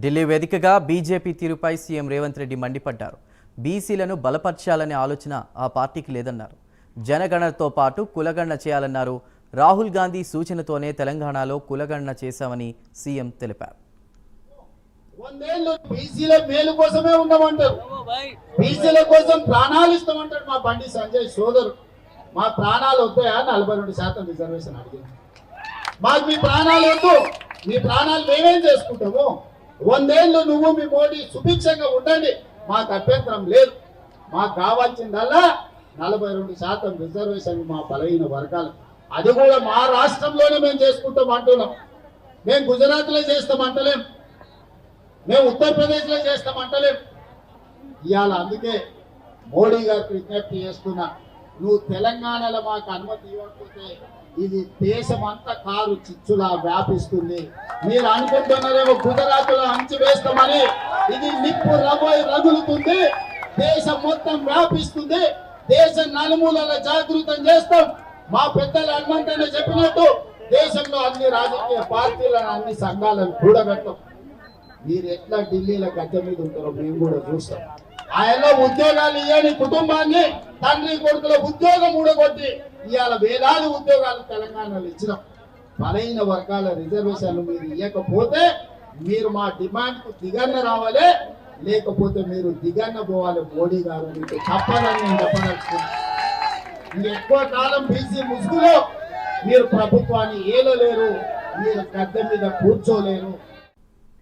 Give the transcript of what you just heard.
ఢిల్లీ వేదికగా బీజేపీ తీరుపై సీఎం రేవంత్ రెడ్డి మండిపడ్డారు. బీసీలను బలపర్చాలనే ఆలోచన ఆ పార్టీకి లేదన్నారు. జనగణనతో పాటు కులగణన చేయాలన్నారు. రాహుల్ గాంధీ సూచనతోనే తెలంగాణలో కులగణన చేశామని సీఎం తెలిపారు. బీసీల మేలు కోసమే ఉండమంటారు, బీసీల కోసం ప్రాణాలు ఇస్తామంటాడు మా బండి సంజయ్ సోదరు. మా ప్రాణాలు వద్దాయా? 42% రిజర్వేషన్ అడిగింది. మాకు మీ ప్రాణాలు వద్దు, మీ ప్రాణాలు మేమేం చేసుకుంటాము? 100 ఏళ్ళు నువ్వు మీ మోడీ సుభిక్షంగా ఉండండి, మాకు అభ్యంతరం లేదు. మాకు కావాల్సిందల్లా 42% రిజర్వేషన్ మా బలహీన వర్గాలు. అది కూడా మా రాష్ట్రంలోనే మేము చేసుకుంటాం అంటున్నాం. మేము గుజరాత్లో చేస్తామంటలేం, మేము ఉత్తరప్రదేశ్లో చేస్తామంటలేం. ఇవాళ అందుకే మోడీ గారికి విజ్ఞప్తి చేస్తున్నా, నువ్వు తెలంగాణలో మాకు అనుమతి ఇవ్వకపోతే ఇది దేశమంతా కారు చిచ్చులా వ్యాపిస్తుంది. మీరు అనుకుంటున్నారేమో గుజరాత్లో అంచి వేస్తామని, ఇది నిప్పు రగులుతుంది, దేశం మొత్తం వ్యాపిస్తుంది. దేశం నలుమూలల జాగృతం చేస్తాం. మా పెద్దలు హనుమంతనే చెప్పినట్టు దేశంలో అన్ని రాజకీయ పార్టీలను అన్ని సంఘాలను కూడగట్టాం. మీరు ఎట్లా ఢిల్లీలో గద్దె మీద ఉంటారో మేము కూడా చూస్తాం. ఆయనలో ఉద్యోగాలు ఇవ్వని కుటుంబాన్ని తండ్రి కొడుకుల ఉద్యోగం ఊడగొట్టి ఇవాళ వేలాది ఉద్యోగాలు తెలంగాణలో ఇచ్చినాం. బలహీన వర్గాల రిజర్వేషన్లు మీరు ఇవ్వకపోతే మీరు మా డిమాండ్ కు దిగన్న రావాలి, లేకపోతే మీరు దిగన్న పోవాలి. మోడీ గారు మీకు తప్పదని నేను చెప్పదలుచుకున్నాను. ఎక్కువ కాలం బీసీ ముసుగులో మీరు ప్రభుత్వాన్ని ఏలలేరు, మీరు గద్దె మీద కూర్చోలేరు.